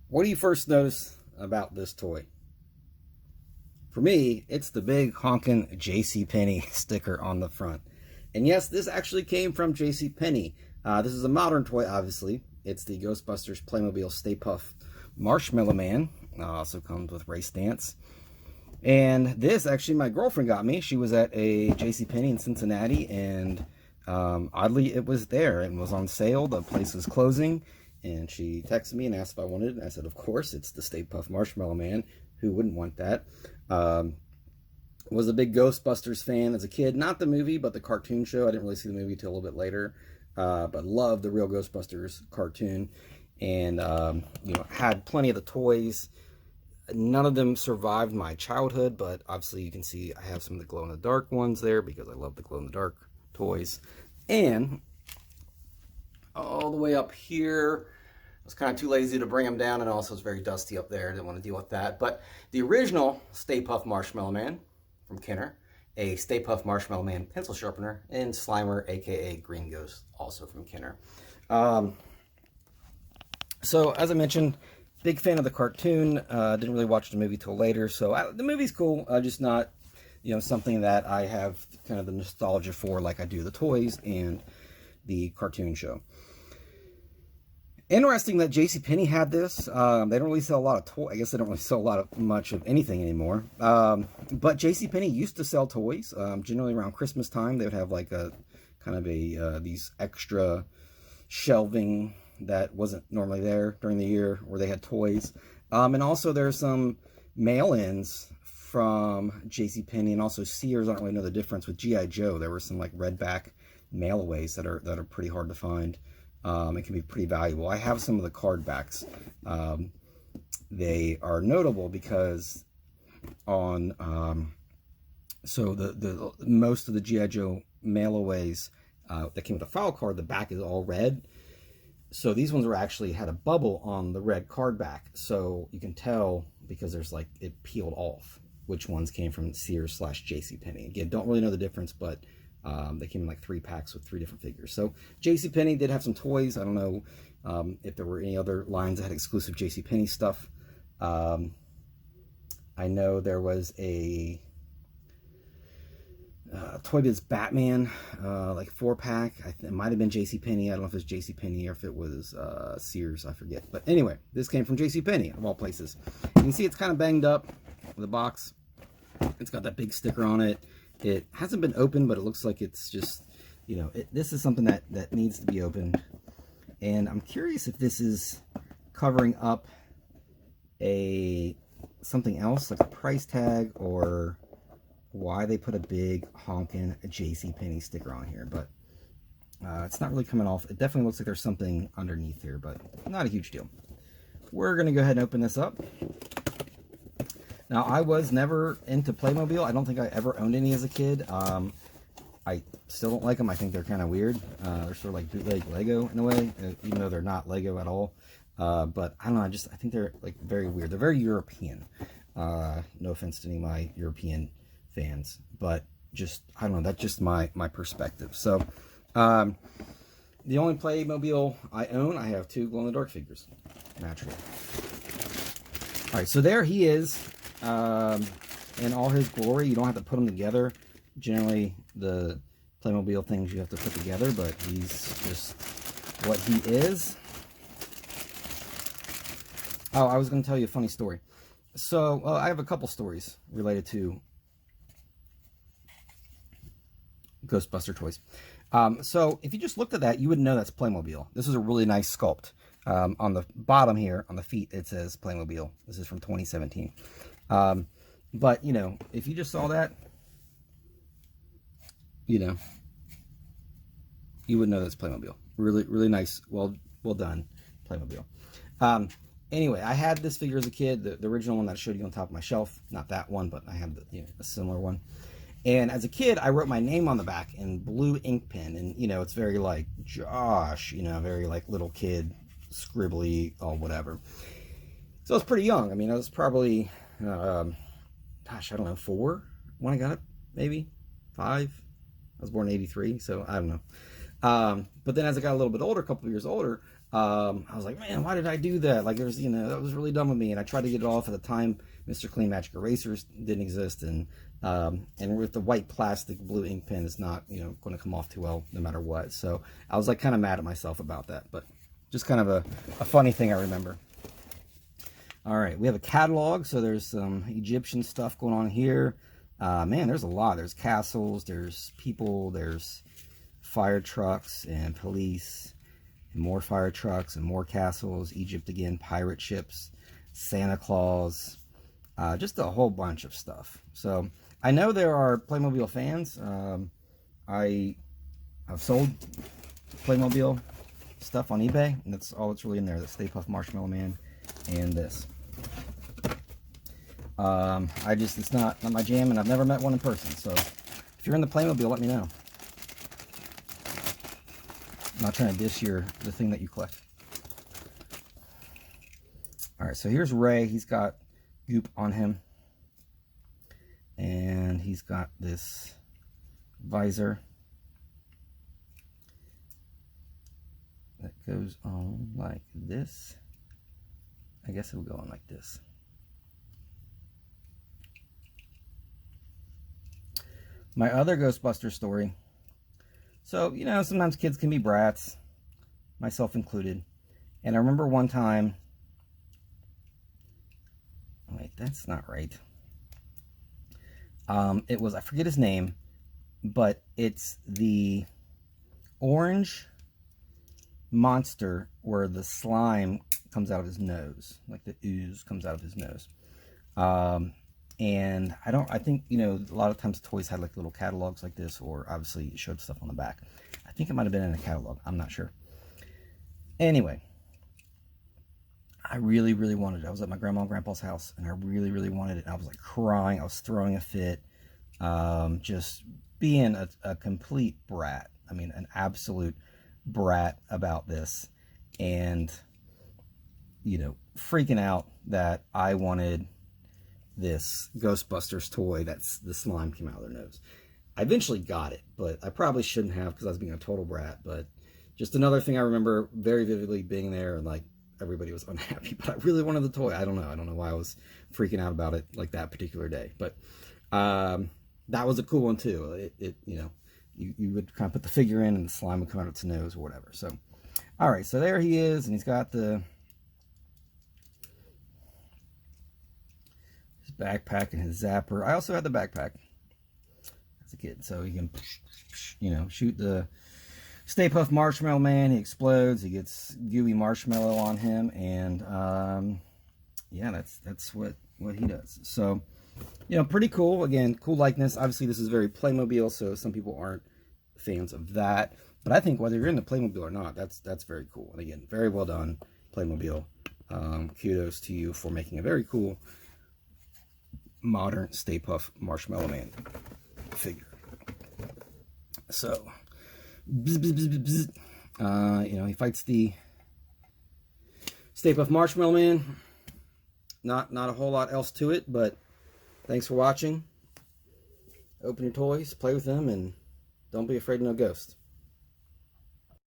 What do you first notice about this toy? For me, it's the big honkin' JCPenney sticker on the front. And yes, this actually came from JCPenney. This is a modern toy, obviously. It's the Ghostbusters Playmobil Stay Puft Marshmallow Man. Also comes with Race Dance. And this, actually, my girlfriend got me. She was at a JCPenney in Cincinnati, and oddly, it was there and was on sale. The place was closing, and she texted me and asked if I wanted it. And I said, of course, it's the Stay Puft Marshmallow Man. Who wouldn't want that? Was a big Ghostbusters fan as a kid. Not the movie, but the cartoon show. I didn't really see the movie until a little bit later. But loved the real Ghostbusters cartoon. And, had plenty of the toys. None of them survived my childhood, but obviously you can see I have some of the glow-in-the-dark ones there because I love the glow-in-the-dark toys. And all the way up here, I was kind of too lazy to bring them down, and also it's very dusty up there. I didn't want to deal with that. But the original Stay Puft Marshmallow Man from Kenner, a Stay Puft Marshmallow Man pencil sharpener, and Slimer, aka Green Ghost, also from Kenner. So as I mentioned, big fan of the cartoon. Didn't really watch the movie till later, so the movie's cool. Just not, something that I have kind of the nostalgia for, like I do the toys and the cartoon show. Interesting that JCPenney had this. They don't really sell a lot of toys. I guess they don't really sell much of anything anymore. But JCPenney used to sell toys. Generally around Christmas time, they would have like a kind of these extra shelving that wasn't normally there during the year, where they had toys. And also there's some mail-ins from JCPenney and also Sears. I don't really know the difference with G.I. Joe. There were some like redback mail-aways that are pretty hard to find. It can be pretty valuable. I have some of the card backs. They are notable because on so the most of the G.I. Joe mail-aways that came with a file card, the back is all red. So these ones were actually had a bubble on the red card back, so you can tell because there's like it peeled off which ones came from Sears/JCPenney. Again, don't really know the difference, but they came in like 3 packs with 3 different figures. So JCPenney did have some toys. I don't know if there were any other lines that had exclusive JCPenney stuff. I know there was a Toy Biz Batman, like 4-pack. It might have been JCPenney. I don't know if it was JCPenney or if it was Sears. I forget. But anyway, this came from JCPenney, of all places. You can see it's kind of banged up, the box. It's got that big sticker on it. It hasn't been opened, but it looks like it's just, this is something that needs to be opened. And I'm curious if this is covering up something else, like a price tag, or why they put a big honkin' JCPenney sticker on here. But it's not really coming off. It definitely looks like there's something underneath here, but not a huge deal. We're going to go ahead and open this up. Now, I was never into Playmobil. I don't think I ever owned any as a kid. I still don't like them. I think they're kind of weird. They're sort of like bootleg Lego in a way, even though they're not Lego at all. But I don't know. I think they're like very weird. They're very European. No offense to any of my European fans, but I don't know. That's just my perspective. So, the only Playmobil I own, I have 2 glow-in-the-dark figures, naturally. All right, so there he is. In all his glory. You don't have to put them together. Generally, the Playmobil things you have to put together, but he's just what he is. Oh, I was going to tell you a funny story. So, I have a couple stories related to Ghostbuster toys. So, if you just looked at that, you would know that's Playmobil. This is a really nice sculpt. On the bottom here, on the feet, it says Playmobil. This is from 2017. But, if you just saw that, you would know that's Playmobil. Really, really nice. Well done, Playmobil. Anyway, I had this figure as a kid, the original one that I showed you on top of my shelf. Not that one, but I have a similar one. And as a kid, I wrote my name on the back in blue ink pen. And, it's very like Josh, very like little kid, scribbly, or whatever. So I was pretty young. I mean, I was probably, gosh, I don't know, 4 when I got it, maybe 5. I was born in '83, so I don't know. But then as I got a little bit older, a couple of years older, I was like, man, why did I do that? Like, there's, that was really dumb of me. And I tried to get it off at the time. Mr. Clean Magic Erasers didn't exist, and with the white plastic blue ink pen, it's not, going to come off too well no matter what. So I was like kind of mad at myself about that, but just kind of a funny thing I remember. All right, we have a catalog, so there's some Egyptian stuff going on here. Man, there's a lot. There's castles, there's people, there's fire trucks and police, and more fire trucks and more castles, Egypt again, pirate ships, Santa Claus, just a whole bunch of stuff. So I know there are Playmobil fans. I've sold Playmobil stuff on eBay, and that's all that's really in there. The Stay Puft Marshmallow Man and this. It's not my jam, and I've never met one in person. So if you're in the Playmobil, let me know. I'm not trying to dish the thing that you collect. All right, so here's Ray. He's got goop on him, and he's got this visor that goes on like this. I guess it will go on like this. My other Ghostbusters story. So, sometimes kids can be brats, myself included. And I remember one time, wait, that's not right. It was, I forget his name, but it's the orange monster where the slime comes out of his nose, like the ooze comes out of his nose. And I think, a lot of times toys had like little catalogs like this, or obviously it showed stuff on the back. I think it might have been in a catalog. I'm not sure. Anyway, I really, really wanted it. I was at my grandma and grandpa's house, and I really, really wanted it. And I was like crying. I was throwing a fit, just being a complete brat. I mean, an absolute brat about this. And, freaking out that I wanted this Ghostbusters toy that's the slime came out of their nose. I eventually got it, but I probably shouldn't have because I was being a total brat. But just another thing I remember very vividly being there, and like everybody was unhappy, but I really wanted the toy. I don't know why I was freaking out about it like that particular day, but that was a cool one too. You would kind of put the figure in and the slime would come out of its nose or whatever. So all right, so there he is, and he's got his backpack and his zapper. I also had the backpack as a kid, so you can shoot the Stay Puft Marshmallow Man. He explodes, he gets gooey marshmallow on him, and yeah, that's what he does. So pretty cool. Again, cool likeness. Obviously this is very Playmobil, so some people aren't fans of that, but I think whether you're into Playmobil or not, that's very cool. And again, very well done, Playmobil. Kudos to you for making a very cool modern Stay Puft Marshmallow Man figure. So bzz, bzz, bzz, bzz. He fights the Stay Puft Marshmallow Man. Not a whole lot else to it, but thanks for watching. Open your toys, play with them, and don't be afraid of no ghosts.